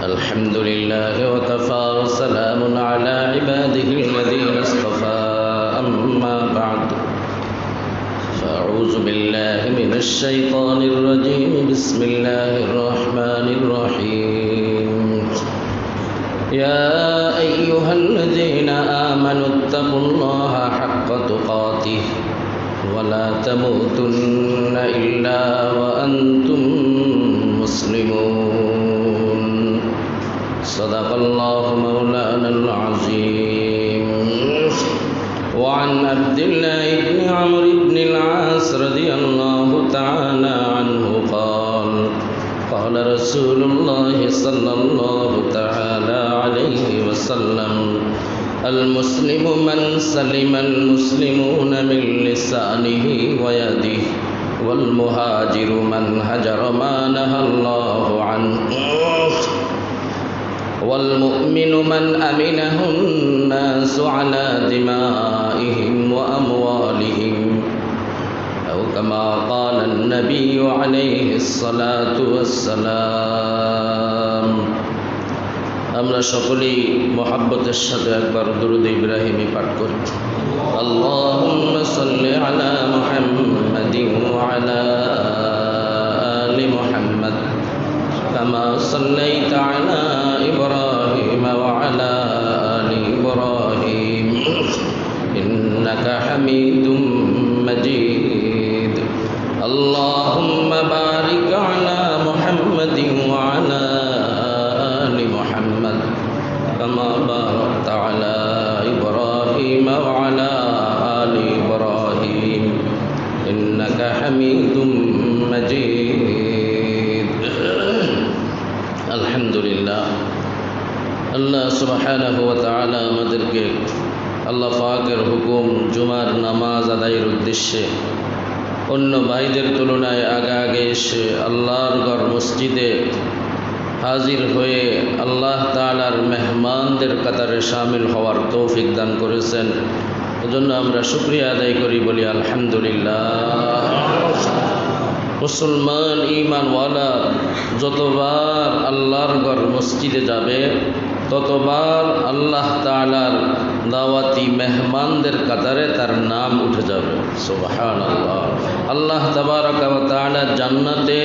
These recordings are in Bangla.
الحمد لله وكفى وسلام على عباده الذين اصطفى أما بعد فأعوذ بالله من الشيطان الرجيم بسم الله الرحمن الرحيم يا أيها الذين آمنوا اتقوا الله حق تقاته ولا تموتن إلا وأنتم مسلمون صدق الله مولانا العظيم وعن عبد الله بن عمرو بن العاص رضي الله تعالى عنه قال قال رسول الله صلى الله تعالى عليه وسلم المسلم من سلم المسلمون من لسانه ويده والمهاجر من هجر ما نهى الله عنه والمؤمن من أمنه الناس على دمائهم وأموالهم أو كما قال النبي عليه الصلاة والسلام আমরা সকলেই মহব্বতের সাথে একবার দুরূদ ইব্রাহিমি পাঠ করি আল্লাহুম্মা সাল্লি আলা মুহাম্মাদিন ওয়া আলা আলি মুহাম্মাদ কামা সাল্লাইতা আলা ইব্রাহিম ওয়া আলা আলি ইব্রাহিম ইন্নাকা হামিদুম মাজিদ আল্লাহুম্মা বারিক আলা মুহাম্মাদিন ওয়া আলা كما باركت على إبراهيم وعلى آل إبراهيم إنك حميد مجيد الحمد لله আল্লাহ সুবহানাহু ওয়া তাআলা আমাদেরকে আল্লাহ পাকের হুকুম জুমার নামাজ আদায়ের উদ্দেশ্যে অন্য ভাইদের তুলনায় আগে এসে আল্লাহর ঘর মসজিদে হাজির হয়ে আল্লাহ তাআলার মেহমানদের কাতারে শামিল হওয়ার তৌফিক দান করেছেন। এজন্য আমরা শুকরিয়া আদায় করি, বলি আলহামদুলিল্লাহ। মুসলমান ঈমানওয়ালা যতবার আল্লাহর ঘর মসজিদে যাবে ততবার আল্লাহ তাআলার দাওয়াতি মেহমানদের কাতারে তার নাম উঠে যাবে। সুবহানাল্লাহ। আল্লাহ তাবারাকা ওয়া তাআলা জান্নাতে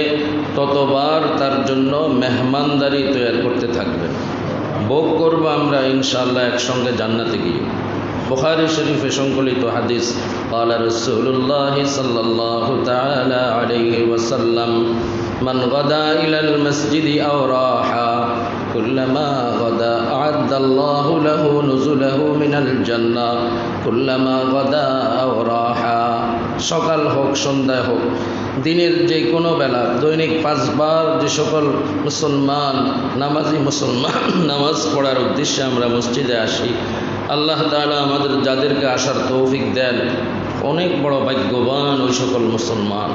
ততবার তার জন্য মেহমানদারি তৈরি করতে থাকবেন। ভোগ করব আমরা ইনশাআল্লাহ একসঙ্গে জান্নাতে গিয়ে। বুখারী শরীফে সংকলিত হাদিস قال رسول الله صلى الله تعالى عليه وسلم من غدا إلى المسجد أو راح كلما غدا أعد الله له نزله من الجنة كلما غدا أو راح সকাল হোক সন্ধ্যা হোক দিনের যে কোনো বেলা দৈনিক 5 বার যে সকল মুসলমান নামাজি মুসলমান নামাজ পড়ার উদ্দেশ্যে আমরা মসজিদে আসি, আল্লাহ তাআলা আমাদের যাদেরকে আসার তৌফিক দেন অনেক বড় ভাগ্যবান ওই সকল মুসলমান,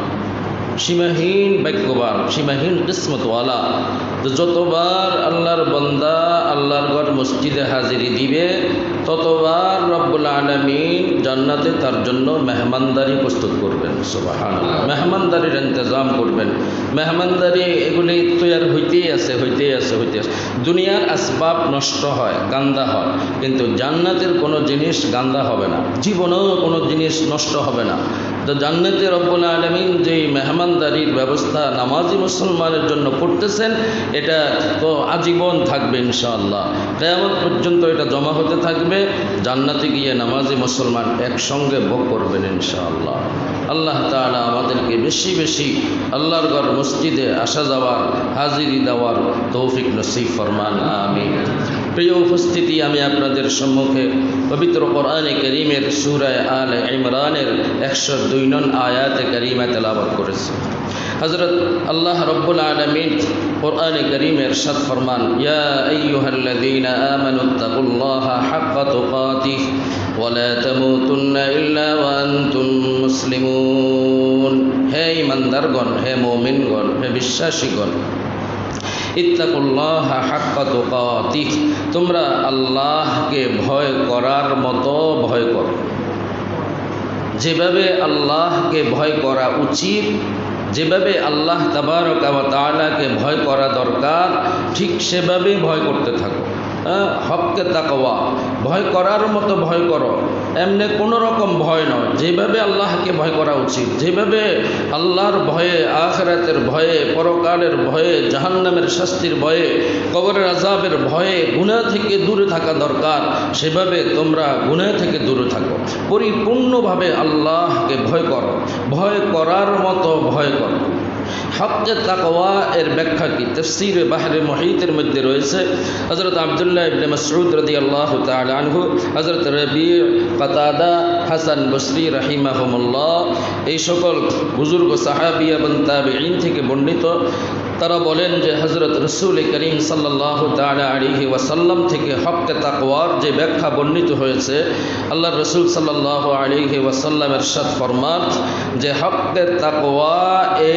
সীমাহীন ভাগ্যবান, সীমাহীন কিসমতওয়ালা। তো যতবার আল্লাহর বান্দা আল্লাহর ঘর মসজিদে হাজিরি দিবে ততবার রব্বুল আলামিন জান্নাতে তার জন্য মেহমানদারি প্রস্তুত করবেন। সুবহানাল্লাহ। মেহমানদারির ইন্তজাম করবেন। মেহমানদারি এগুলি তৈরি হইতেই আছে। দুনিয়ার আসবাব নষ্ট হয়, গান্দা হয়, কিন্তু জান্নাতের কোনো জিনিস গান্দা হবে না, জীবনেও কোনো জিনিস নষ্ট হবে না। তো জান্নাতে রব্বুল আলামিন যেই মেহমানদারির ব্যবস্থা নামাজি মুসলমানের জন্য করতেছেন এটা তো আজীবন থাকবে ইনশাআল্লাহ। কিয়ামত পর্যন্ত এটা জমা হতে থাকবে। জান্নাতে গিয়ে নামাজি মুসলমান একসঙ্গে ভোগ করবেন ইনশাআল্লাহ। আল্লাহ তাআলা আমাদেরকে বেশি বেশি আল্লাহর ঘর মসজিদে আসা যাওয়ার, হাজিরি দেওয়ার তৌফিক নসিব ফরমান, আমিন। প্রিয় উপস্থিতি, আমি আপনাদের সম্মুখে পবিত্র কোরআনে কারীমের সূরা আলে ইমরানের 102 নং আয়াতে কারীমা তেলাওয়াত করেছি। হযরত আল্লাহ রাব্বুল আলামিন কোরআনে কারীমে ইরশাদ ফরমান, ইয়া আইয়ুহাল্লাযীনা আমানুত্তাকুল্লাহা হাক্কা তুকাতিহি ওয়া লা তামুতুন্না ইল্লা ওয়া আনতুম মুসলিমুন। হে ঈমানদারগণ, হে মুমিনগণ, হে বিশ্বাসীগণ, ইত্তাকুল্লাহা হাক্কা তুকাতিহি, তোমরা আল্লাহকে ভয় করার মতো ভয় করো। যেভাবে আল্লাহকে ভয় করা উচিত যেভাবে আল্লাহ তাবারক ওয়া তাআলাকে ভয় করা দরকার ঠিক সেভাবেই ভয় করতে থাকো। হককে তাকওয়া, ভয় করার মতো ভয় করো, এমনি কোনো রকম ভয় নয়, যেভাবে আল্লাহকে ভয় করা উচিত, যেভাবে আল্লাহর ভয়ে, আখিরাতের ভয়ে, পরকালের ভয়ে, জাহান্নামের শাস্তির ভয়ে, কবরের আযাবের ভয়ে গুনাহ থেকে দূরে থাকা দরকার, সেভাবে তোমরা গুনাহ থেকে দূরে থাকো। পরিপূর্ণভাবে আল্লাহকে ভয় করো, ভয় করার মতো ভয় করো। হককে তাকওয়া এর ব্যাখ্যা কি? তাফসীরে বাহরে মুহীতের মধ্যে রয়েছে। হযরত আব্দুল্লাহ ইবনে মাসউদ রাদিয়াল্লাহু তাআলা আনহু, হযরত রবি', কাতাদা, হাসান বসরি রাহিমাহুমুল্লাহ, এই সকল বুজুর্গ সাহাবী এবং তাবেঈন থেকে বর্ণিত, তারা বলেন যে হযরত রাসূল করিম সাল্লাল্লাহু তাআলা আলাইহি ওয়াসাল্লাম থেকে হককে তাকওয়ার যে ব্যাখ্যা বর্ণিত হয়েছে, আল্লাহর রাসূল সাল্লাল্লাহু আলাইহি ওয়াসাল্লাম ইরশাদ ফরমান যে হককে তাকওয়া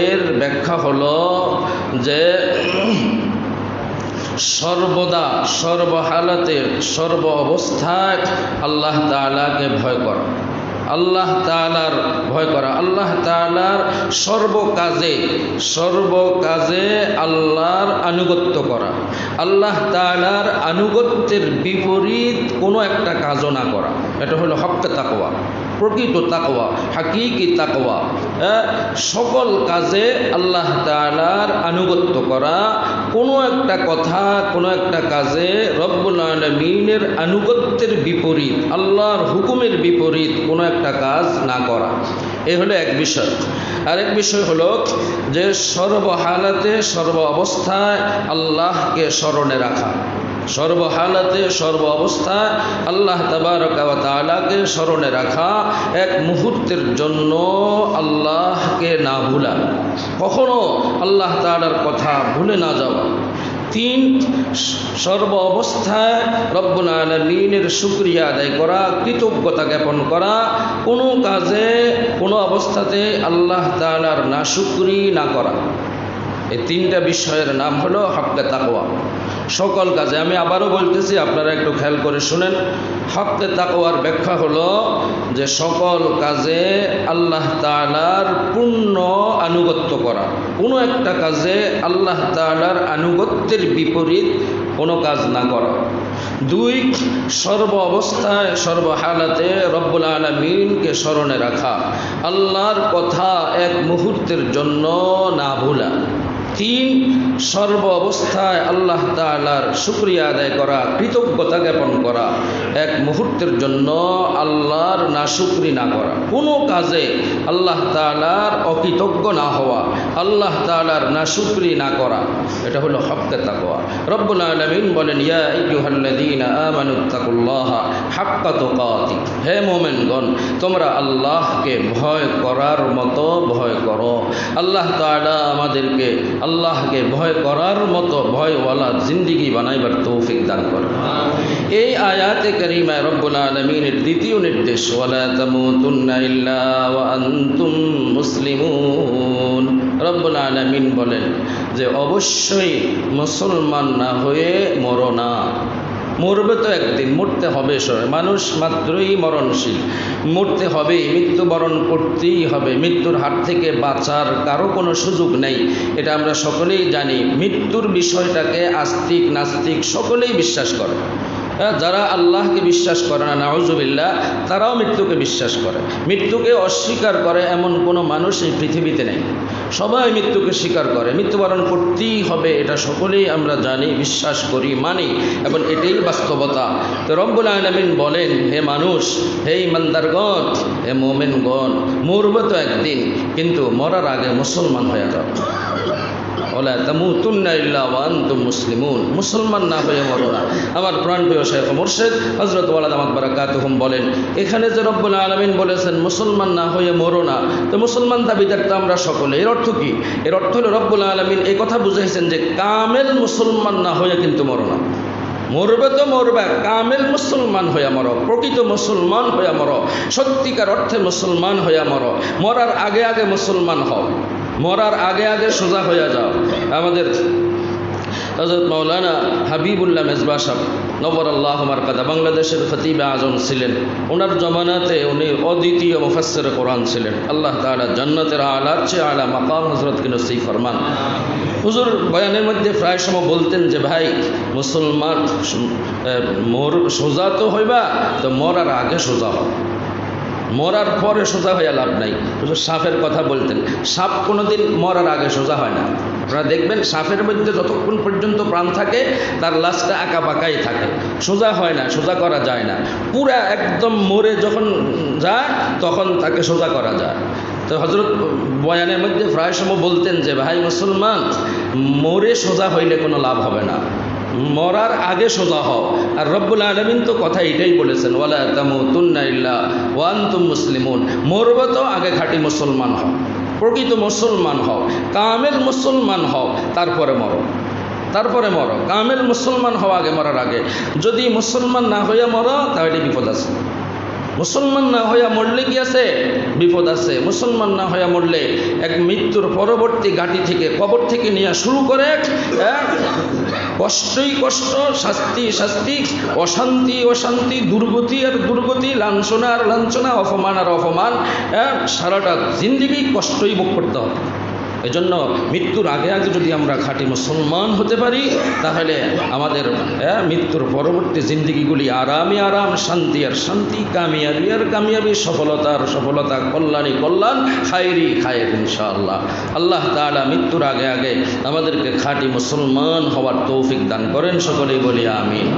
এর ব্যাখ্যা হলো যে সর্বদা, সর্বহালাতে, সর্ব অবস্থায় আল্লাহ তাআলাকে ভয় করা, আল্লাহ তাআলার ভয় করা, আল্লাহ তাআলার সর্বকাজে আল্লাহর আনুগত্য করা, আল্লাহ তাআলার আনুগত্যের বিপরীত কোনো একটা কাজও না করা। এটা হলো হককে তাকওয়া, প্রকৃত তাকওয়া, হাকিকি তাকওয়া। সকল কাজে আল্লাহ তাআলার আনুগত্য করা, কোনো একটা কথা, কোনো একটা কাজে রব্বুল আলামিনের আনুগত্যের বিপরীত, আল্লাহর হুকুমের বিপরীত কোনো একটা কাজ না করা। এই হলো এক বিষয়। আরেক বিষয় হলো যে সর্বহালাতে, সর্ব অবস্থায় আল্লাহকে স্মরণে রাখা, সর্বহালাতে, সর্ব অবস্থায় আল্লাহ তাবারক ওয়া তাআলাকে স্মরণে রাখা, এক মুহূর্তের জন্য আল্লাহকে না ভুলা, কখনো আল্লাহ তাআলার কথা ভুলে না যাওয়া। 3, সর্ব অবস্থায় রব্বুল আলামিনের শুকরিয়া আদায় করা, কৃতজ্ঞতা জ্ঞাপন করা, কোনো কাজে, কোনো অবস্থাতে আল্লাহ তাআলার নাশুকরি না করা। এই 3টা বিষয়ের নাম হলো হককে তাকওয়া। সকল কাজে, আমি আবারও বলতেছি, আপনারা একটু খেয়াল করে শুনেন। হককে তাকওয়ার ব্যাখ্যা হলো যে সকল কাজে আল্লাহ তাআলার পূর্ণ আনুগত্য করা, কোনো একটা কাজে আল্লাহ তাআলার আনুগত্যের বিপরীত কোনো কাজ না করা। 2, সর্ব অবস্থায়, সর্বহালাতে রব্বুল আলামিনকে স্মরণে রাখা, আল্লাহর কথা এক মুহূর্তের জন্য না ভুলা। 3, সর্ব অবস্থায় আল্লাহ তাআলার শুকরিয়া আদায় করা, কৃতজ্ঞতা জ্ঞাপন করা, এক মুহূর্তের জন্য আল্লাহর নাশুকরি না করা, কোনো কাজে আল্লাহ তাআলার অকৃতজ্ঞ না হওয়া, আল্লাহ তাআলার নাশুকরি না করা। এটা হলো হককে তাকওয়া। রব্বুল আলামিন বলেন, ইয়া আইয়ুহাল্লাযীনা আমানুত্তাকুল্লাহা হাক্কা তুকাতিহ, হে মুমিনগণ, তোমরা আল্লাহকে ভয় করার মতো ভয় করো। আল্লাহ তাআলা আমাদেরকে আল্লাহকে ভয় করার মতো ভয়ওয়ালা জিন্দেগি বানাইবার তৌফিক দান করেন। এই আয়াতে কারিমায় রব্বুল আলামিনের দ্বিতীয় নির্দেশ, ওয়ালা তামুতুন্না ইল্লা ওয়া আনতুম মুসলিমুন। রব্বুল আলামিন বলেন যে অবশ্যই মুসলমান না হয়ে মরো না। মরবে তো একদিন, মরতে হবে। মানুষ মাত্রই মরণশীল, মরতে হবে, মৃত্যুবরণ করতেই হবে। মৃত্যুর হাত থেকে বাঁচার কারো কোনো সুযোগ নেই, এটা আমরা সকলেই জানি। মৃত্যুর বিষয়টাকে আস্তিক নাস্তিক সকলেই বিশ্বাস করে। যারা আল্লাহকে বিশ্বাস করে না, নাউজুবিল্লাহ, তারাও মৃত্যুকে বিশ্বাস করে। মৃত্যুকে অস্বীকার করে এমন কোনো মানুষ এই পৃথিবীতে নেই। সবাই মৃত্যুকে স্বীকার করে, মৃত্যুবরণ করতেই হবে, এটা সকলেই আমরা জানি, বিশ্বাস করি, মানি, এবং এটাই বাস্তবতা। তো রব্বুল আলামিন বলেন, হে মানুষ, হে ইমানদারগণ, হে মুমিনগণ, মরবে তো একদিন, কিন্তু মরার আগে মুসলমান হয়ে যাও। ওয়ালা তামুতুন্না ইল্লা ওয়া আনতুম মুসলিমুন, মুসলমান না হয়ে মরো না। আমার প্রাণপ্রিয় শাইখ মুর্শিদ হযরত ওয়ালা দামাত বারাকাতুহুম বলেন, এখানে যে রব্বুল আলামিন বলেছেন মুসলমান না হয়ে মরো না, তো মুসলমান দাবিদার তো আমরা সকলে। এর অর্থ কি? এর অর্থ হলো রব্বুল আলামিন এই কথা বুঝাইছেন যে কামেল মুসলমান না হয়ে কিন্তু মরো না। মরবে তো মরবে, কামেল মুসলমান হইয়া মরো, প্রকৃত মুসলমান হইয়া মরো, সত্যিকার অর্থে মুসলমান হইয়া মরো। মরার আগে আগে মুসলমান হও, মরার আগে আগে সোজা হইয়া যাও। আমাদের হযরত মাওলানা হাবিবুল্লাহ মেজবাহ সাহেব নবর আল্লাহ মারকাদা বাংলাদেশের খতিবে আজম ছিলেন। ওনার জমানাতে উনি অদ্বিতীয় মুফাসসির কোরআন ছিলেন। আল্লাহ তাআলা জান্নাতের আলার চেয়ে আলা মাকাম হযরতকে নসিব ফরমান। হুজুর বয়ানের মধ্যে প্রায় সময় বলতেন যে ভাই মুসলমান সোজা তো হইবা, তো মরার আগে সোজা হও, মরার পরে সোজা হইয়া লাভ নাই। হুজুর সাপের কথা বলতেন, সাপ কোনোদিন মরার আগে সোজা হয় না। আপনারা দেখবেন সাপের মধ্যে যতক্ষণ পর্যন্ত প্রাণ থাকে তার লাশটা আঁকা বাঁকাই থাকে, সোজা হয় না, সোজা করা যায় না। পুরা একদম মরে যখন যায় তখন তাকে সোজা করা যায়। তো হযরত বয়ানের মধ্যে প্রায় সময় বলতেন যে ভাই মুসলমান মরে সোজা হইলে কোনো লাভ হবে না, মরার আগে সোজা হও। আর রব্বুল আলামিন তো কথা এটাই বলেছেন, ওয়ালা তামুতুন্না ইল্লা ওয়া আনতুম মুসলিমুন। মরবে তো আগে খাঁটি মুসলমান হও, প্রকৃত মুসলমান হও, কামেল মুসলমান হও, তারপরে মরো, তারপরে মরো। কামেল মুসলমান হও আগে, মরার আগে। যদি মুসলমান না হইয়া মরো তাহলে বিপদ আছে। মুসলমান না হইয়া মরলে কি আছে? বিপদ আছে। মুসলমান না হইয়া মরলে এক মৃত্যুর পরবর্তী ঘাটি থেকে, কবর থেকে নিয়ে শুরু করে কষ্টই কষ্ট, শাস্তি শাস্তি, অশান্তি অশান্তি, দুর্গতি আর দুর্গতি, লাঞ্ছনা আর লাঞ্ছনা, অপমান আর অপমান, সারাটা জিন্দেগি কষ্টই ভোগ করতে হবে। এজন্য মৃত্যুর আগে আগে যদি আমরা খাঁটি মুসলমান হতে পারি তাহলে আমাদের মৃত্যুর পরবর্তী জিন্দেগিগুলি আরামে আরাম, শান্তি আর শান্তি, কামিয়াবি আর কামিয়াবি, সফলতা আর সফলতা, কল্যাণই কল্যাণ, খায়রি খায়ের ইনশাআল্লাহ। আল্লাহ তাআলা মৃত্যুর আগে আগে আমাদেরকে খাঁটি মুসলমান হওয়ার তৌফিক দান করেন, সকলেই বলি আমিন।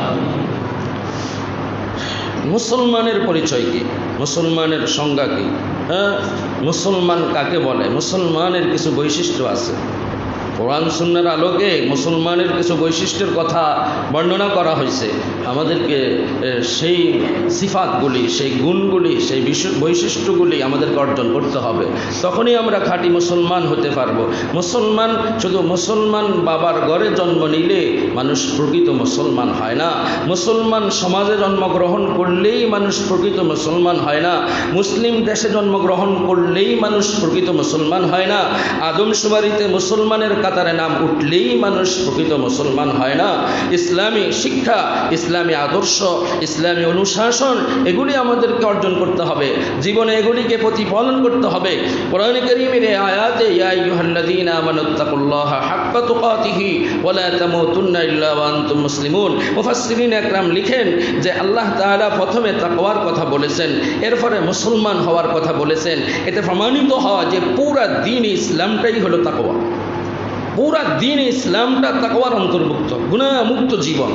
মুসলমানের পরিচয় কি? মুসলমানের সংজ্ঞা কি? মুসলমান কাকে বলে? মুসলমানের কিছু বৈশিষ্ট্য আছে। কোরআন সুন্নাহর আলোকে মুসলমানের কিছু বৈশিষ্ট্যের কথা বর্ণনা করা হয়েছে। আমাদেরকে সেই সিফাতগুলি, সেই গুণগুলি, সেই বৈশিষ্ট্যগুলি আমাদেরকে অর্জন করতে হবে, তখনই আমরা খাঁটি মুসলমান হতে পারবো। মুসলমান শুধু মুসলমান বাবার ঘরে জন্ম নিলে মানুষ প্রকৃত মুসলমান হয় না। মুসলমান সমাজে জন্মগ্রহণ করলেই মানুষ প্রকৃত মুসলমান হয় না। মুসলিম দেশে জন্মগ্রহণ করলেই মানুষ প্রকৃত মুসলমান হয় না। আদমশুমারিতে মুসলমানের কাতারে নাম উঠলেই মানুষ প্রকৃত মুসলমান হয় না। ইসলামী শিক্ষা, ইসলামী আদর্শ, ইসলামী অনুশাসন, এগুলি আমাদেরকে অর্জন করতে হবে, জীবনে এগুলিকে প্রতিপালন করতে হবে। কোরআন কারীমের এই আয়াতে ইয়া আইয়ুহাল্লাযীনা আমানুত্তাকুল্লাহা হাক্কা তুকাতিহি ওয়া লা তামুতুন্না ইল্লা ওয়া আনতুম মুসলিমুন। মুফাসসিরিন একরাম লিখেন যে আল্লাহ তাআলা প্রথমে তাকওয়ার কথা বলেছেন, এরপরে মুসলমান হওয়ার কথা বলেছেন। এতে প্রমাণিত হয় যে পুরা দ্বীন ইসলামটাই হলো তাকওয়া। পুরা দ্বীন ইসলামটা তাকওয়ার অন্তর্ভুক্ত, গুনাহমুক্ত জীবন।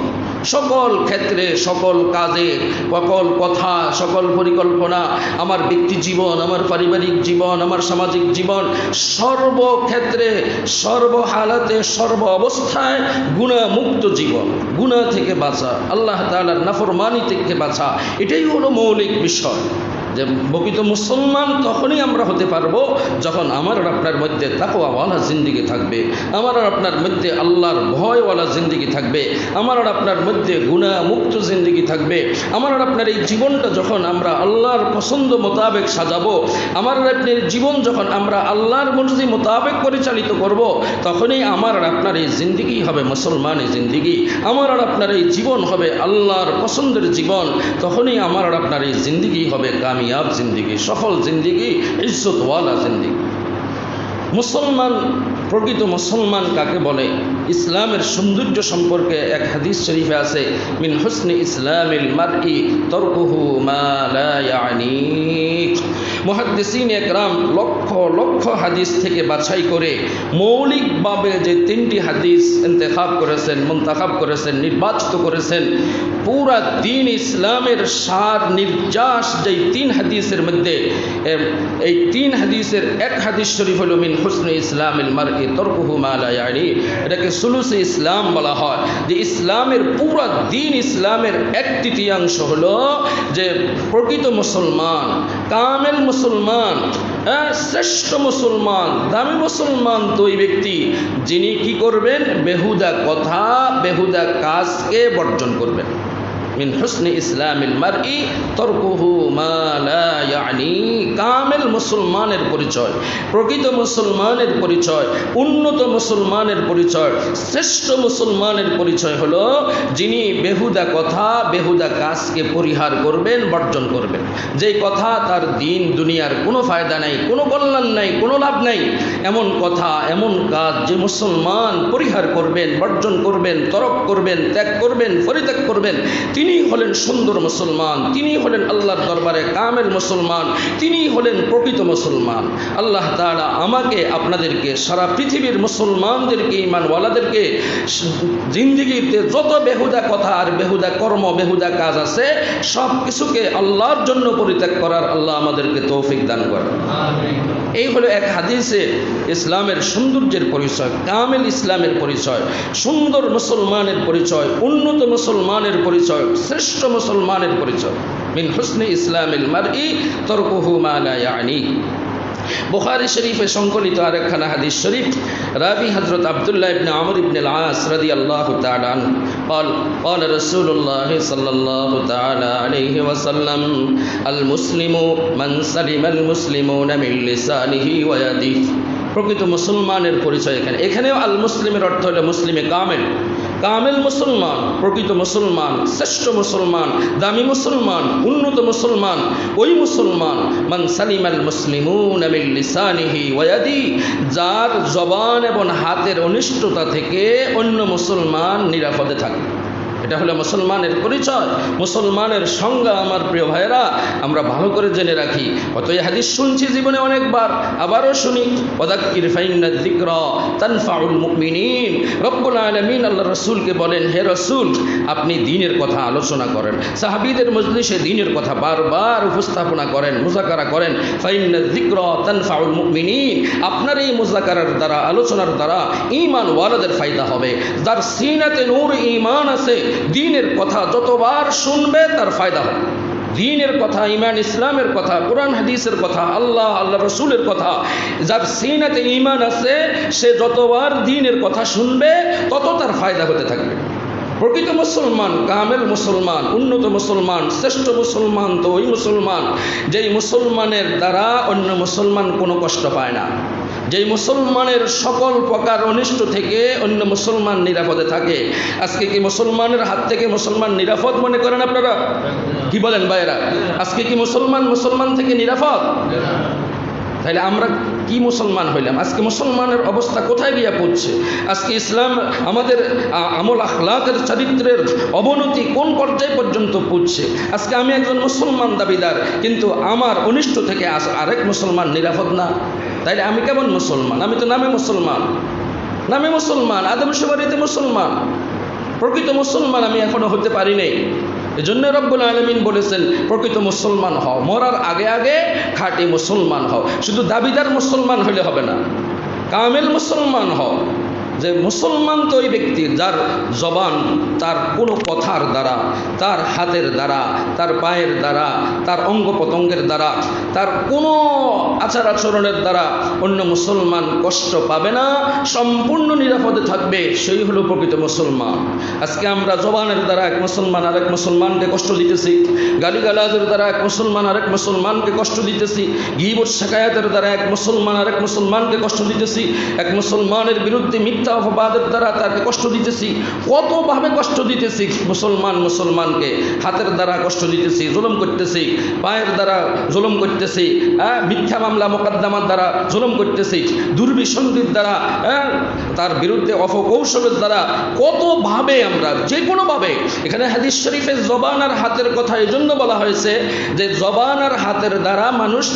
সকল ক্ষেত্রে, সকল কাজে, সকল কথা, সকল পরিকল্পনা, আমার ব্যক্তি জীবন, আমার পারিবারিক জীবন, আমার সামাজিক জীবন, সর্বক্ষেত্রে, সর্বহালাতে, সর্ব অবস্থায় গুনাহমুক্ত জীবন, গুনাহ থেকে বাঁচা, আল্লাহ তাআলার নাফরমানি থেকে বাঁচা, এটাই হলো মৌলিক বিষয়। যে প্রকৃত মুসলমান তখনই আমরা হতে পারবো যখন আমার আর আপনার মধ্যে তাকওয়াওয়ালা জিন্দেগি থাকবে, আমার আর আপনার মধ্যে আল্লাহর ভয়ওয়ালা জিন্দেগি থাকবে, আমার আর আপনার মধ্যে গুনাহমুক্ত জিন্দেগি থাকবে। আমার আর আপনার এই জীবনটা যখন আমরা আল্লাহর পছন্দ মোতাবেক সাজাবো, আমার আর আপনার জীবন যখন আমরা আল্লাহর মর্জি মোতাবেক পরিচালিত করব, তখনই আমার আর আপনার এই জিন্দেগি হবে মুসলমানের জিন্দেগি, আমার আর আপনার এই জীবন হবে আল্লাহর পছন্দের জীবন, তখনই আমার আর আপনার এই জিন্দেগি হবে কামিয়াব জিন্দেগি, সফল জিন্দেগি, ইজ্জতওয়ালা জিন্দেগি। মুসলমান, প্রকৃত মুসলমান কাকে বলে? ইসলামের সৌন্দর্য সম্পর্কে এক হাদিস শরীফে আছে, মিন হুসনি ইসলামিল মারই তরকুহু মা লা ইয়ানি। মুহাদ্দিসিন একরাম লক্ষ লক্ষ হাদিস থেকে বাছাই করে মৌলিকভাবে যে তিনটি হাদিস ইন্তেখাব করেছেন, মুন্তাখাব করেছেন, নির্বাচিত করেছেন, পুরা দ্বীন ইসলামের সার নির্যাস যেই তিন হাদিসের মধ্যে, এই তিন হাদিসের এক হাদিস শরীফ হল মিন হুসনি ইসলামিল মারই তরকুহু মা লা ইয়ানি। এটাকে সুলুসে ইসলাম বলা হয়, যে ইসলামের পুরা দ্বীন ইসলামের এক তৃতীয়াংশ হলো যে প্রকৃত মুসলমান, কামেল মুসলমান, শ্রেষ্ঠ মুসলমান, দামি মুসলমান তো ওই ব্যক্তি যিনি কি করবেন? বেহুদা কথা, বেহুদা কাজকে বর্জন করবেন। মিন হুসনি ইসলামিল মারই তরকুহু মা লা ইয়ানি। কামেল মুসলমানের পরিচয়, প্রকৃত মুসলমানের পরিচয়, উন্নত মুসলমানের পরিচয়, শ্রেষ্ঠ মুসলমানের পরিচয় হলো যিনি বেহুদা কথা, বেহুদা কাজকে পরিহার করবেন, বর্জন করবেন। যেই কথা তার দিন দুনিয়ার কোনো ফায়দা নাই, কোনো কল্যাণ নাই, কোনো লাভ নাই, এমন কথা, এমন কাজ যে মুসলমান পরিহার করবেন, বর্জন করবেন, তরক করবেন, ত্যাগ করবেন, পরিত্যাগ করবেন, তিনি হলেন সুন্দর মুসলমান, তিনি হলেন আল্লাহর দরবারে কামেল মুসলমান, তিনি হলেন প্রকৃত মুসলমান। আল্লাহ তাআলা আমাকে, আপনাদেরকে, সারা পৃথিবীর মুসলমানদেরকে, ঈমানওয়ালাদেরকে জিন্দেগিতে যত বেহুদা কথা আর বেহুদা কর্ম, বেহুদা কাজ আছে, সব কিছুকে আল্লাহর জন্য পরিত্যাগ করার আল্লাহ আমাদেরকে তৌফিক দান করেন। এই হলো এক হাদিসে ইসলামের সৌন্দর্যের পরিচয়, কামেল ইসলামের পরিচয়, সুন্দর মুসলমানের পরিচয়, উন্নত মুসলমানের পরিচয়, শ্রেষ্ঠ মুসলমানের পরিচয়। মিন হুসনি ইসলামিল মারই তরকুহু মা লা ইয়ানি। বুখারী শরীফে সংকলিত আরেকখানা হাদিস শরীফ, রাবি হযরত আব্দুল্লাহ ইবনে আমর ইবনে আল-আস রাদিয়াল্লাহু তাআলা আনহু قال قال رسول الله صلى الله تعالى عليه وسلم المسلم من سلم المسلمون من لسانه ويده। প্রকৃত মুসলমানের পরিচয় এখানেও আল মুসলিমের অর্থ হলো মুসলিমে কামেল, কামেল মুসলমান, প্রকৃত মুসলমান, শ্রেষ্ঠ মুসলমান, দামি মুসলমান, উন্নত মুসলমান ওই মুসলমান মান সালিমাল মুসলিমুনা মিন লিসানিহি ওয়া ইয়াদি, যার জবান এবং হাতের অনিষ্টতা থেকে অন্য মুসলমান নিরাপদে থাকে। এটা হলো মুসলমানের পরিচয়, মুসলমানের সংজ্ঞা। আমার প্রিয় ভাইয়েরা, আমরা ভালো করে জেনে রাখি। অত এই হাদিস শুনছি জীবনে অনেকবার, আবারও শুনি। ওয়াদাক্কির ফাইন্নায যিকরা তানফাউল মুমিনিন। রব্বুল আলামিন আল্লাহ রাসূলকে বলেন, হে রাসূল, আপনি দ্বীনের কথা আলোচনা করেন, সাহাবীদের মজলিসে দ্বীনের কথা বারবার উপস্থাপনা করেন, মুযাকারা করেন। ফাইন্নায যিকরা তানফাউল মুমিনিন। আপনার এই মুযাকারার দ্বারা, আলোচনার দ্বারা ঈমানওয়ালাদের ফায়দা হবে। যার সিনাতে নূর ঈমান আছে, দ্বীনের কথা যতবার শুনবে তার ফায়দা হবে। দ্বীনের কথা, ঈমান ইসলামের কথা, কোরআন হাদিসের কথা, আল্লাহ রাসূলের কথা, যার সিনাতে ঈমান আছে সে যতবার দ্বীনের কথা শুনবে তত তার ফায়দা হতে থাকবে। প্রকৃত মুসলমান, কামেল মুসলমান, উন্নত মুসলমান, শ্রেষ্ঠ মুসলমান তো ওই মুসলমান যেই মুসলমানের দ্বারা অন্য মুসলমান কোনো কষ্ট পায় না, যেই মুসলমানের সকল প্রকার অনিষ্ট থেকে অন্য মুসলমান নিরাপদে থাকে। আজকে কি মুসলমানের হাত থেকে মুসলমান নিরাপদ মনে করেন আপনারা? কি বলেন ভাইয়েরা? আজকে কি মুসলমান থেকে নিরাপদ? তাহলে আমরা কি মুসলমান হইলাম? আজকে মুসলমানের অবস্থা কোথায় গিয়া পড়ছে? আজকে ইসলাম আমাদের আমল আখলাকের চরিত্রের অবনতি কোন পর্যায় পর্যন্ত পৌঁছছে? আজকে আমি একজন মুসলমান দাবিদার, কিন্তু আমার অনিষ্ট থেকে আরেক মুসলমান নিরাপদ না। তাইলে আমি কেমন মুসলমান? আমি তো নামে মুসলমান, আদমশুমারিতে মুসলমান, প্রকৃত মুসলমান আমি এখনো হতে পারি নাই। এজন্য রব্বুল আলামিন বলেছেন, প্রকৃত মুসলমান হও, মরার আগে আগে খাঁটি মুসলমান হও। শুধু দাবিদার মুসলমান হলে হবে না, কামেল মুসলমান হও। যে মুসলমান তো ওই ব্যক্তি যার জবান তার কোনো কথার দ্বারা, তার হাতের দ্বারা, তার পায়ের দ্বারা, তার অঙ্গ প্রত্যঙ্গের দ্বারা, তার কোনো আচার আচরণের দ্বারা অন্য মুসলমান কষ্ট পাবে না, সম্পূর্ণ নিরাপদে থাকবে, সেই হলো প্রকৃত মুসলমান। আজকে আমরা জবানের দ্বারা এক মুসলমান আরেক মুসলমানকে কষ্ট দিতেছি, গালিগালাজের দ্বারা এক মুসলমান আরেক মুসলমানকে কষ্ট দিতেছি, গীবত শিকায়াতের দ্বারা এক মুসলমান আরেক মুসলমানকে কষ্ট দিতেছি, এক মুসলমানের বিরুদ্ধে মিথ্যা অপবাদের দ্বারা তাকে কষ্ট দিতেছি। কতভাবে কষ্ট দিতেছি মুসলমানকে, হাতের দ্বারা কষ্ট দিতেছি, জুলুম করতেছি, পায়ের দ্বারা জুলুম করতেছি, মিথ্যা মামলা মোকদ্দমার দ্বারা জুলুম করতেছি, দুর্বিসন্ধির দ্বারা, তার বিরুদ্ধে অপকৌশলের দ্বারা, কতভাবে আমরা যে কোনোভাবে। এখানে হাদিস শরীফে জবান আর হাতের কথা এই জন্য বলা হয়েছে যে জবান আর হাতের দ্বারা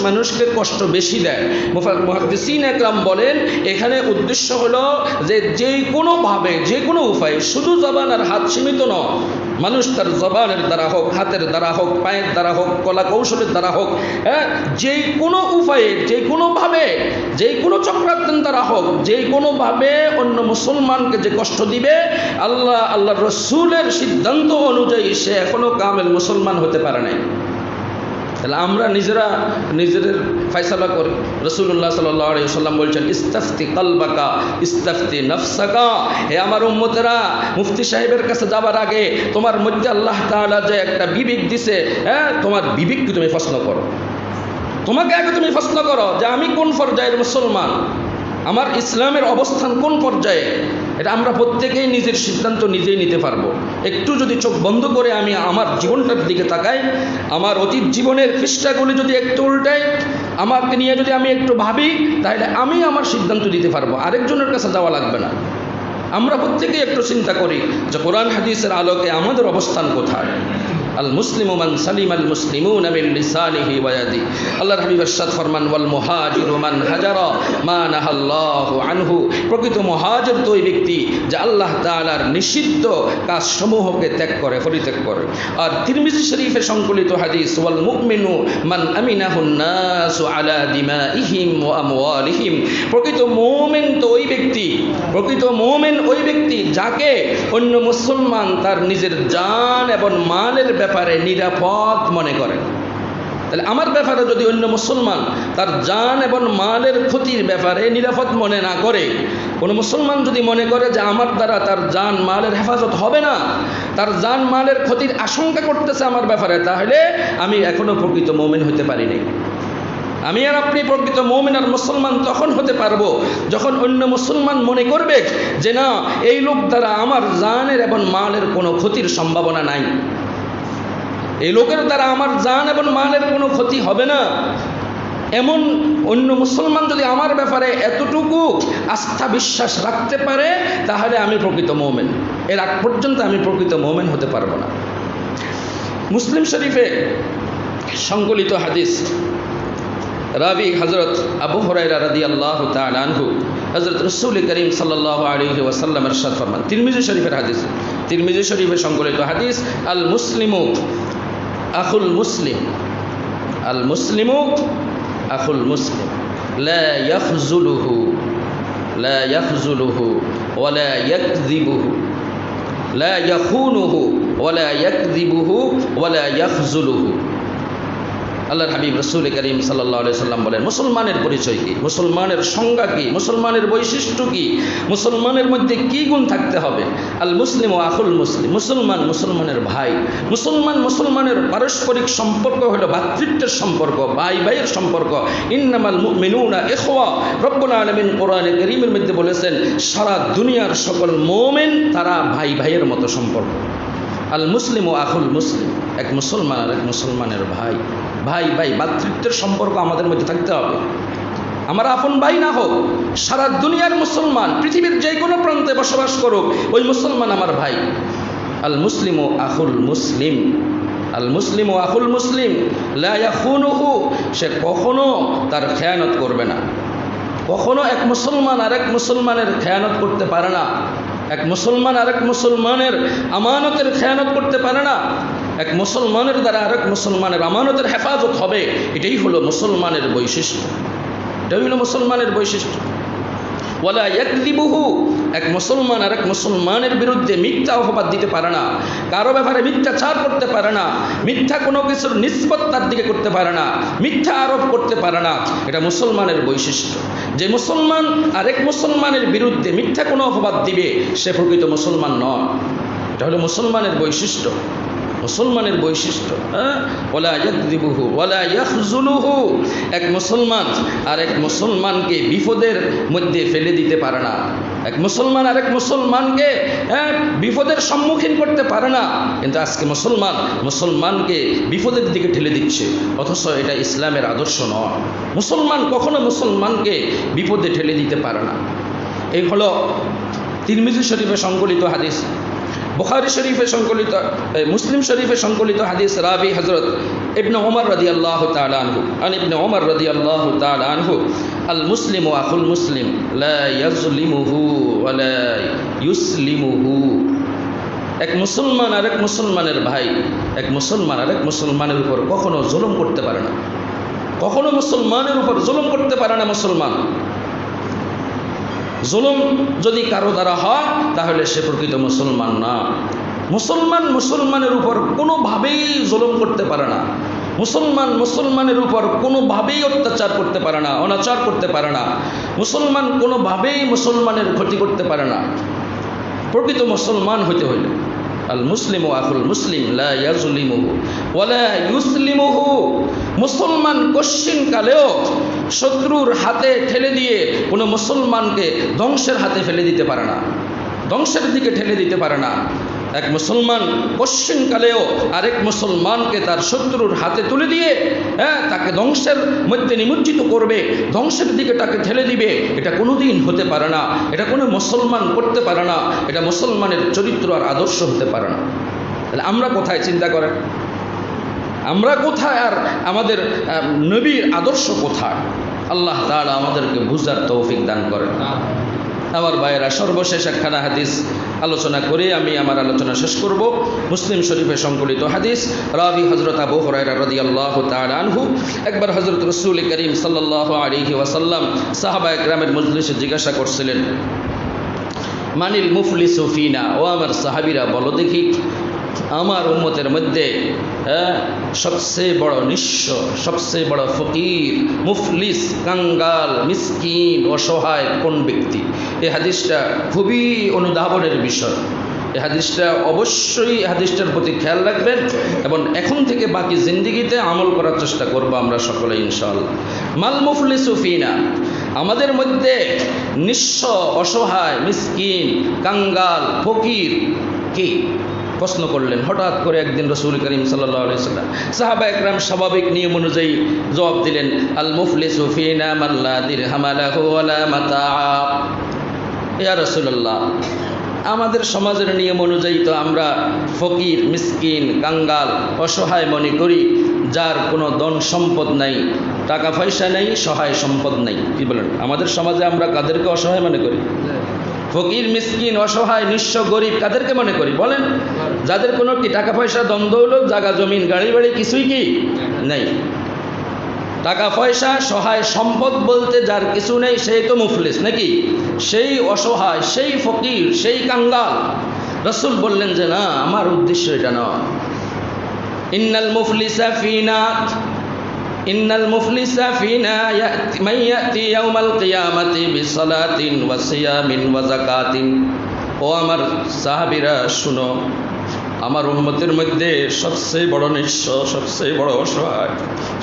মানুষকে কষ্ট বেশি দেয়। মুহাদ্দিসিন একরাম বলেন, এখানে উদ্দেশ্য হলো যে কোনোভাবে, যে কোনো উপায়ে, শুধু জবান আর হাত সীমিত নয়, মানুষ তার জবানের দ্বারা হোক, হাতের দ্বারা হোক, পায়ের দ্বারা হোক, কলা কৌশলের দ্বারা হোক, যে কোনো উপায়ে, যে কোনোভাবে, যে কোনো চক্রান্তের দ্বারা হোক, যে কোনোভাবে অন্য মুসলমানকে যে কষ্ট দিবে, আল্লাহ রসুলের সিদ্ধান্ত অনুযায়ী সে এখনো কামেল মুসলমান হতে পারে নাই। তাহলে আমরা নিজেরা নিজেদের ফয়সালা করি। রাসূলুল্লাহ সাল্লাল্লাহু আলাইহি ওয়াসাল্লাম বলছেন, ইস্তাফতি কলবাকা ইস্তাফতি নফসাকা। হে আমার উম্মতেরা, মুফতি সাহেবের কাছে যাবার আগে তোমার মধ্যে আল্লাহ তাআলা যে একটা বিবেক দিছে, তোমার বিবেককে তুমি প্রশ্ন করো। তোমাকে আগে তুমি প্রশ্ন করো যে আমি কোন পর্যায়ের মুসলমান, আমার ইসলামের অবস্থান কোন পর্যায়ে। এটা আমরা প্রত্যেকেই নিজের সিদ্ধান্ত নিজেই নিতে পারবো। একটু যদি চোখ বন্ধ করে আমি আমার জীবনটার দিকে তাকাই, আমার অতীত জীবনের পৃষ্ঠাগুলি যদি একটু উল্টাই, আমাকে নিয়ে যদি আমি একটু ভাবি, তাহলে আমি আমার সিদ্ধান্ত দিতে পারবো, আরেকজনের কাছে যাওয়া লাগবে না। আমরা প্রত্যেকেই একটু চিন্তা করি যে কোরআন হাদিসের আলোকে আমাদের অবস্থান কোথায়। আল মুসলিমু মান সালিম আল মুসলিমুনা মিন লিসানিহি ওয়া ইয়াদি। আল্লাহর হাবিব ইরশাদ ফরমান, ওয়াল মুহাজিরু মান হাজারা মা নাহাল্লাহু আনহু। প্রকৃত মুহাজির তো ওই ব্যক্তি যে আল্লাহ তাআলার নিষিদ্ধ কাজসমূহকে ত্যাগ করে, পরিত্যাগ করে। আর তিরমিজি শরীফে সংকলিত হাদিস, ওয়াল মুমিনু মান আমিনাহুন নাসু আলা দিমাইহিম ওয়া আমওয়ালিহিম। প্রকৃত মুমিন তো ওই ব্যক্তি, প্রকৃত মুমিন ওই ব্যক্তি যাকে অন্য মুসলমান তার নিজের জান এবং মালের ব্যাপারে নিরাপদ মনে করে। তাহলে আমার ব্যাপারে যদি অন্য মুসলমান তার জান এবং মালের ক্ষতির ব্যাপারে নিরাপদ মনে না করে, কোনো মুসলমান যদি মনে করে যে আমার দ্বারা তার জান মালের হেফাজত হবে না, তার জান মালের ক্ষতির আশঙ্কা করতেছে আমার ব্যাপারে, তাহলে আমি এখনো প্রকৃত মুমিন হতে পারিনি। আমি আর আপনি প্রকৃত মুমিন আর মুসলমান তখন হতে পারবো যখন অন্য মুসলমান মনে করবে যে না, এই লোক দ্বারা আমার জানের এবং মালের কোনো ক্ষতির সম্ভাবনা নাই, এই লোকের দ্বারা আমার জান এবং মালের কোনো ক্ষতি হবে না। এমন অন্য মুসলমান যদি আমার ব্যাপারে এতটুকু আস্থা বিশ্বাস রাখতে পারে, তাহলে আমি প্রকৃত মুমিন। এর আগ পর্যন্ত আমি প্রকৃত মুমিন হতে পারবো না। মুসলিম শরীফে সংকলিত হাদিস, রাবি হযরত আবু হুরায়রা রাদিয়াল্লাহু তাআলা আনহু, হযরত রাসূল করিম সাল্লাল্লাহু আলাইহি ওয়াসাল্লাম ইরশাদ ফরমান, তিরমিজি শরীফের হাদিস, তিরমিজি শরীফে সংকলিত হাদিস, আল মুসলিমু আখুল মুসলিম, আল মুসলিমু আখুল মুসলিম লা ইয়াখযুলুহু, লা ইয়াখযুলুহু ওয়া লা ইয়াকযিবুহু, লা ইয়াখুনুহু ওয়া লা ইয়াকযিবুহু ওয়া লা ইয়াখযুলুহু। আল্লাহর হাবিব রাসূল করিম সাল্লাল্লাহু আলাইহি সাল্লাম বলেন, মুসলমানের পরিচয় কি, মুসলমানের সংজ্ঞা কি, মুসলমানের বৈশিষ্ট্য কি, মুসলমানের মধ্যে কি গুণ থাকতে হবে। আল মুসলিম ও আখুল মুসলিম, মুসলমান মুসলমানের ভাই, মুসলমান মুসলমানের পারস্পরিক সম্পর্ক হলো ভ্রাতৃত্বের সম্পর্ক, ভাই ভাইয়ের সম্পর্ক। ইন্নামাল মুমিনুনা ইখওয়া। রব্বুল আলামিন কোরআনে কারীমের মধ্যে বলেছেন, সারা দুনিয়ার সকল মুমিন তারা ভাই ভাইয়ের মতো সম্পর্ক। আল মুসলিম ও আখুল মুসলিম, এক মুসলমান আর এক মুসলমানের ভাই, ভাই ভাই ভ্রাতৃত্বের সম্পর্ক আমাদের মধ্যে থাকতে হবে। আমার আপন ভাই না হোক, সারা দুনিয়ার মুসলমান পৃথিবীর যে কোনো প্রান্তে বসবাস করুক, ওই মুসলমান আমার ভাই। আল মুসলিম ও আখুল মুসলিম, আল মুসলিম ও আখুল মুসলিম লা ইয়াখুনুহু। সে কখনো তার খেয়ানত করবে না, কখনো এক মুসলমান আরেক মুসলমানের খেয়ানত করতে পারে না, এক মুসলমান আরেক মুসলমানের আমানতের খেয়ানত করতে পারে না। এক মুসলমানের দ্বারা আরেক মুসলমানের আমানতের হেফাজত হবে, এটাই হলো মুসলমানের বৈশিষ্ট্য, এটাই হলো মুসলমানের বৈশিষ্ট্য। ওয়ালা ইয়াকযিবুহু, এক মুসলমান আরেক মুসলমানের বিরুদ্ধে মিথ্যা অপবাদ দিতে পারে না, কারো ব্যাপারে মিথ্যাচার করতে পারে না, মিথ্যা কোনো কিছুর নিসবত তার দিকে করতে পারে না, মিথ্যা আরোপ করতে পারে না। এটা মুসলমানের বৈশিষ্ট্য। যে মুসলমান আরেক মুসলমানের বিরুদ্ধে মিথ্যা কোনো অপবাদ দিবে, সে প্রকৃত মুসলমান নয়। এটা হলো মুসলমানের বৈশিষ্ট্য, মুসলমানের বৈশিষ্ট্য। ওয়ালা ইয়াকযিবুহু ওয়ালা ইয়াখযুলুহু, এক মুসলমান আর এক মুসলমানকে বিপদের মধ্যে ফেলে দিতে পারে না, এক মুসলমান আরেক মুসলমানকে বিপদের সম্মুখীন করতে পারে না। কিন্তু আজকে মুসলমান মুসলমানকে বিপদের দিকে ঠেলে দিচ্ছে, অথচ এটা ইসলামের আদর্শ নয়। মুসলমান কখনো মুসলমানকে বিপদে ঠেলে দিতে পারে না। এই হলো তিরমিজি শরীফে সংকলিত হাদিস, বুখারী শরীফে সংকলিত, মুসলিম শরীফে সংকলিত হাদিস, রাবি হযরত ইবনে ওমর রাদিয়াল্লাহু তাআলা আনহু, আন ইবনে ওমর রাদিয়াল্লাহু তাআলা আনহু, আল মুসলিমু আখুল মুসলিম লা ইয়াজলিমুহু ওয়া লা ইউসলিমুহু। এক মুসলমান আরেক মুসলমানের ভাই, এক মুসলমান আরেক মুসলমানের উপর কখনো জুলুম করতে পারে না, কখনো মুসলমানের উপর জুলুম করতে পারে না মুসলমান। জুলুম যদি কারো দ্বারা হয়, তাহলে সে প্রকৃত মুসলমান না। মুসলমান মুসলমানের উপর কোনোভাবেই জুলুম করতে পারে না। মুসলমান মুসলমানের উপর কোনোভাবেই অত্যাচার করতে পারে না, অনাচার করতে পারে না। মুসলমান কোনোভাবেই মুসলমানের ক্ষতি করতে পারে না। প্রকৃত মুসলমান হইতে হইলে আল মুসলিমু আখুল মুসলিম লা ইয়াজলিমুহু ওয়ালা ইউসলিমুহু। মুসলমান কশ্চিন কালেও শত্রুর হাতে ঠেলে দিয়ে কোনো মুসলমানকে ধ্বংসের হাতে ফেলে দিতে পারে না, ধ্বংসের দিকে ঠেলে দিতে পারে না। এক মুসলমান কশ্চিন কালেও আরেক মুসলমানকে তার শত্রুর হাতে তুলে দিয়ে তাকে ধ্বংসের মধ্যে নিমজ্জিত করবে, ধ্বংসের দিকে তাকে ঠেলে দিবে, এটা কোনোদিন হতে পারে না। এটা কোনো মুসলমান করতে পারে না। এটা মুসলমানের চরিত্র আর আদর্শ হতে পারে না। তাহলে আমরা কোথায়, চিন্তা করেন, আমরা কোথায় আর আমাদের নবীর আদর্শ কোথায়? আল্লাহ তাআলা আমাদেরকে বুঝার তৌফিক দান করেন। আমার ভাইয়েরা, সর্বশেষ একখানা হাদিস আলোচনা করে আমি আমার আলোচনা শেষ করব। মুসলিম শরীফে সংকলিত হাদিস, রাবি হযরত আবু হুরায়রা রাদিয়াল্লাহু তাআলা আনহু একবার হযরত রাসূল করিম সাল্লাল্লাহু আলাইহি ওয়াসাল্লাম সাহাবায়ে কেরামের মজলিসে জিজ্ঞাসা করছিলেন, মানিল মুফলিসু ফিনা, ও আমার সাহাবীরা বলো দেখি আমার উম্মতের মধ্যে সবচেয়ে বড় নিঃস্ব, সবচেয়ে বড় ফকির, মুফলিস, কাঙ্গাল, মিসকিন, অসহায় কোন ব্যক্তি? এই হাদিসটা খুবই অনুধাবনের বিষয়। এই হাদিসটা অবশ্যই হাদিসটার প্রতি খেয়াল রাখবেন এবং এখন থেকে বাকি জিন্দেগিতে আমল করার চেষ্টা করব আমরা সকলে ইনশাআল্লাহ। মাল মুফলিসু ফিনা, আমাদের মধ্যে নিঃস্ব, অসহায়, মিসকিন, কাঙ্গাল, ফকির কে? প্রশ্ন করলেন। হঠাৎ করে একদিন রাসূল করিম সাল্লাল্লাহু আলাইহি ওয়াসাল্লাম সাহাবা একরাম স্বাভাবিক নিয়ম অনুযায়ী জবাব দিলেন, আল মুফলিসু ফিনা মান লা দিরহাম লাহু ওয়ালা মাতা। ইয়া রাসূলুল্লাহ, আমাদের সমাজের নিয়ম অনুযায়ী তো আমরা ফকির, মিসকিন, কাঙ্গাল, অসহায় মনে করি যার কোনো ধন সম্পদ নাই, টাকা পয়সা নেই, সহায় সম্পদ নাই। কি বলেন, আমাদের সমাজে আমরা কাদেরকে অসহায় মনে করি? ফকির, মিসকিন, অসহায়, নিঃস্ব, গরিব কাদেরকে মনে করি বলেন? যাদের কোনো কি টাকা পয়সা, দ্বন্দ্ব, জায়গা জমিন, গাড়ি বাড়ি কিছুই কি নেই। টাকা পয়সা, সহায় সম্পদ বলতে যার কিছু নেই সেই তো মুফলিস নাকি? সেই অসহায়, সেই ফকির, সেই কাঙ্গাল। রাসূল বললেন যে না, আমার উদ্দেশ্য এটা নয়। ইন্নাল মুফলিসা ফিনা, ইন্নাল মুফলিসা ফিনা মান ইয়াতি ইয়াউমাল কিয়ামাতি বিসালাতিন ওয়া সিয়ামিন ওয়া যাকাতিন। ও আমার সাহাবীরা শুনো, আমার উম্মতের মধ্যে সবচেয়ে বড় নিঃস্ব, সবচেয়ে বড় অসহায়,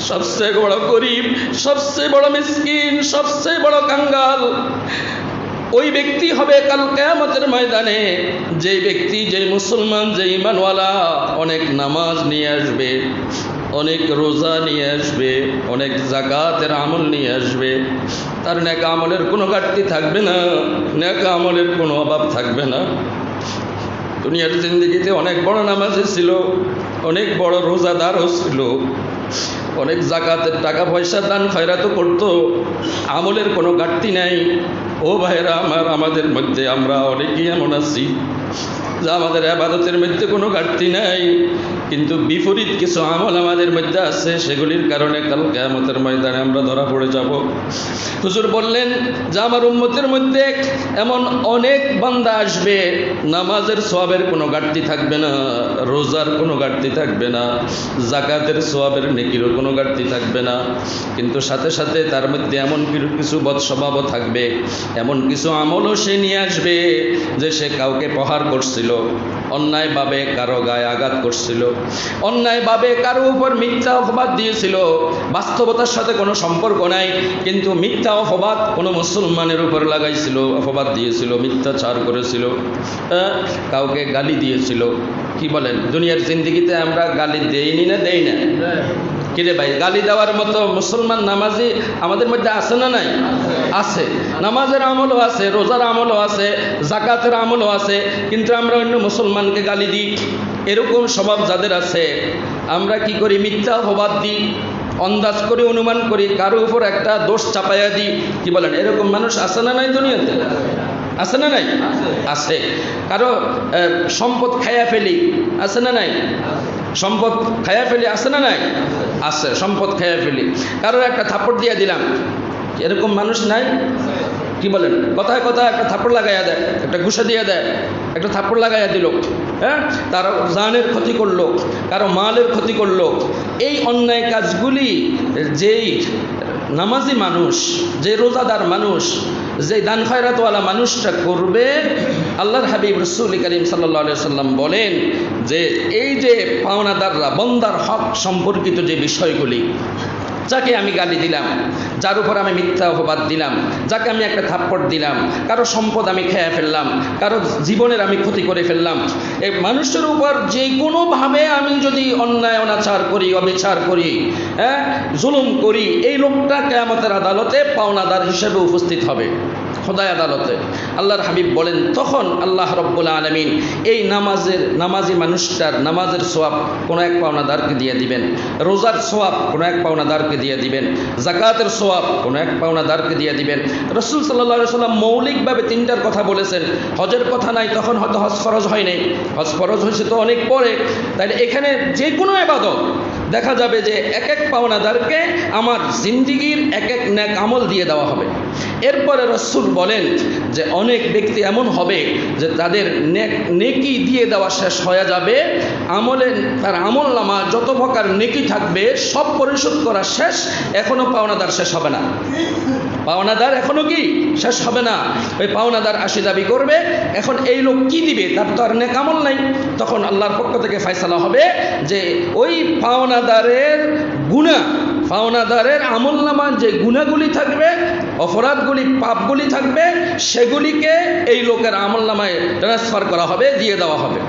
সবচেয়ে বড় গরিব, সবচেয়ে বড় মিসকিন, সবচেয়ে বড় কাঙ্গাল ওই ব্যক্তি হবে কাল কিয়ামতের ময়দানে, যেই ব্যক্তি, যেই মুসলমান, যে ঈমানওয়ালা অনেক নামাজ নিয়ে আসবে, অনেক রোজা নিয়ে আসবে, অনেক যাকাতের আমল নিয়ে আসবে, তার নেক আমলের কোনো ঘাটতি থাকবে না, নেক আমলের কোনো অভাব থাকবে না। দুনিয়ার জিন্দেগিতে অনেক বড় নামাজি ছিল, অনেক বড় রোজাদারও ছিল, অনেক যাকাতের টাকা পয়সা দান খয়রাতও করতো, আমলের কোনো ঘাটতি নাই। ও ভাইরা আমার, আমাদের মধ্যে আমরা অনেকেই এমন আছি যা আমাদের ইবাদতের মধ্যে কোনো ঘাটতি নাই, কিন্তু বিপরীত কিছু আমল আমাদের মধ্যে আছে, সেগুলির কারণে কাল কিয়ামতের ময়দানে আমরা ধরা পড়ে যাব। হুজুর বললেন যে আমার উম্মতের মধ্যে এমন অনেক বান্দা আসবে, নামাজের সওয়াবের কোনো ঘাটতি থাকবে না, রোজার কোনো ঘাটতি থাকবে না, যাকাতের সওয়াবের নেকিরও কোনো ঘাটতি থাকবে না, কিন্তু সাথে সাথে তার মধ্যে এমন কিছু বদস্বভাবও থাকবে, এমন কিছু আমলও সে নিয়ে আসবে যে সে কাউকে প্রহার করছিল, অন্যায়ভাবে কারো গায়ে আঘাত করছিল, অন্যায়ভাবে কারো উপর মিথ্যা অপবাদ দিয়েছিল, বাস্তবতার সাথে কোনো সম্পর্ক নাই, কিন্তু মিথ্যা অপবাদ কোনো মুসলমানের উপর লাগাইছিল, অপবাদ দিয়েছিল, মিথ্যাচার করেছিল, কাউকে গালি দিয়েছিল। কি বলেন, দুনিয়ার জিন্দেগিতে আমরা গালি দেইনি না দেই না? কিরে ভাই, গালি দেওয়ার মতো মুসলমান নামাজি আমাদের মধ্যে আছে না নাই? আছে। নামাজের আমলও আছে, রোজার আমলও আছে, যাকাতের আমলও আছে, কিন্তু আমরা অন্য মুসলমানকে গালি দিই। এরকম স্বভাব যাদের আছে, আমরা কি করি? মিথ্যা অপবাদ দিই, আন্দাজ করে অনুমান করি, কারো উপর একটা দোষ চাপাইয়া দিই। কি বলেন, এরকম মানুষ আছে না নাই দুনিয়াতে? আছে না নাই? আছে। কারো সম্পদ খাইয়া ফেলি, আছে না নাই? সম্পদ খাইয়া ফেলি, আছে না নাই? আছে, সম্পদ খাইয়া ফেলি। কারোর একটা থাপ্পড় দিয়ে দিলাম, এরকম মানুষ নাই? কি বলেন? কথায় কথায় একটা থাপ্পড় লাগাইয়া দেয়, একটা ঘুষা দিয়ে দেয়, একটা থাপ্পড় লাগাইয়া দিল, হ্যাঁ, তার জানের ক্ষতি করলো, কারো মালের ক্ষতি করলো। এই অন্যায় কাজগুলি যেই নামাজি মানুষ, যে রোজাদার মানুষ, যে দান খয়রাতওয়ালা মানুষটা করবে, আল্লাহর হাবিব রাসূল করিম সাল্লাল্লাহু আলাইহি সাল্লাম বলেন যে এই যে পাওনাদাররা বন্দার হক সম্পর্কিত যে বিষয়গুলি, যাকে আমি গালি দিলাম, যার উপর আমি মিথ্যা অপবাদ দিলাম, যাকে আমি একটা থাপ্পড় দিলাম, কারো সম্পদ আমি খেয়ে ফেললাম, কারো জীবনের আমি ক্ষতি করে ফেললাম, এই মানুষের উপর যে কোনোভাবে আমি যদি অন্যায় অনাচার করি, অবিচার করি, হ্যাঁ, জুলুম করি, এই লোকটা কিয়ামতের আদালতে পাওনাদার হিসেবে উপস্থিত হবে, খোদাই আদালতে। আল্লাহর হাবিব বলেন তখন আল্লাহ রাব্বুল আলামিন এই নামাজি মানুষটার নামাজের সওয়াব কোনো এক পাওনাদারকে দিয়ে দিবেন, রোজার সওয়াব কোনো এক পাওনাদারকে দিয়ে দিবেন, যাকাতের সওয়াব কোনো এক পাওনাদারকে দিয়ে দিবেন। রাসূল সাল্লাল্লাহু আলাইহি সাল্লাম মৌলিকভাবে তিনটার কথা বলেছেন, হজের কথা নাই, তখন হয়তো হজ ফরজ হয় নাই, হজ ফরজ হয়েছে তো অনেক পরে। তাইলে এখানে যে কোনো ইবাদত দেখা যাবে যে এক এক পাওনাদারকে আমার জিন্দিগির এক এক নেক আমল দিয়ে দেওয়া হবে। এরপরে রাসূল বলেন যে অনেক ব্যক্তি এমন হবে যে তাদের নেকি দিয়ে দেওয়া শেষ হয়ে যাবে, তার আমল নামা যত প্রকার নেকি থাকবে সব পরিশোধ করা শেষ, এখনো পাওনাদার শেষ হবে না, পাওনাদার এখনো কি শেষ হবে না। ওই পাওনাদার আসি দাবি করবে, এখন এই লোক কি দিবে, তার তো আর নেক আমল নাই। তখন আল্লাহর পক্ষ থেকে ফয়সালা হবে যে ওই পাওনাদারের আমল নামা যে গুনাহগুলি থাকবে, অপরাধগুলি, পাপগুলি থাকবে, সেগুলিকে এই লোকের আমল নামায় ট্রান্সফার করা হবে, দিয়ে দেওয়া হবে।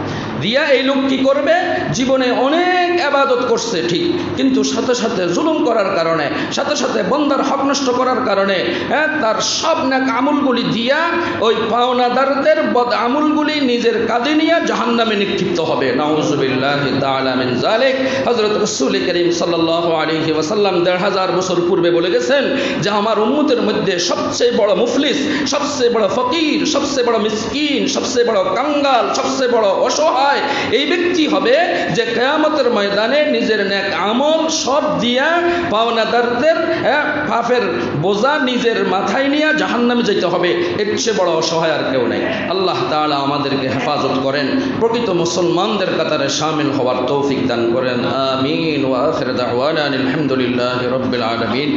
দিয়া এই লোক কি করবে, জীবনে অনেক ইবাদত করছে ঠিক, কিন্তু সাথে সাথে জুলুম করার কারণে, সাথে সাথে বন্দার হক নষ্ট করার কারণে, হ্যাঁ, তার সব নেক আমলগুলি দিয়া ওই পাওনাদারদের বদ আমলগুলি নিজের কাঁধে নিয়ে জাহান্নামে নিক্ষিপ্ত হবে। নাউযুবিল্লাহি তাআলা মিন যালিক। হযরত রাসূল করিম সাল্লাল্লাহু আলাইহি ওয়াসাল্লাম ১৫০০ বছর পূর্বে বলে গেছেন যে আমার উম্মতের মধ্যে সবচেয়ে বড় মুফলিস, সবচেয়ে বড় ফকির, সবচেয়ে বড় মিসকিন, সবচেয়ে বড় কাঙ্গাল, সবচেয়ে বড় অসহায় এই ব্যক্তি হবে যে কিয়ামতের ময়দানে নিজের নেক আমল সব দিয়া পাওনাদারদের পাপের বোঝা নিজের মাথায় নিয়ে জাহান্নামে যেতে হবে। এর চেয়ে বড় অসহায় আর কেউ নেই। আল্লাহ তাআলা আমাদেরকে হেফাজত করেন, প্রকৃত মুসলমানদের কাতারে শামিল হওয়ার তৌফিক দান করেন। আমিন। ওয়া আখির দাওয়ানা আলহামদুলিল্লাহি রাব্বিল আলামিন।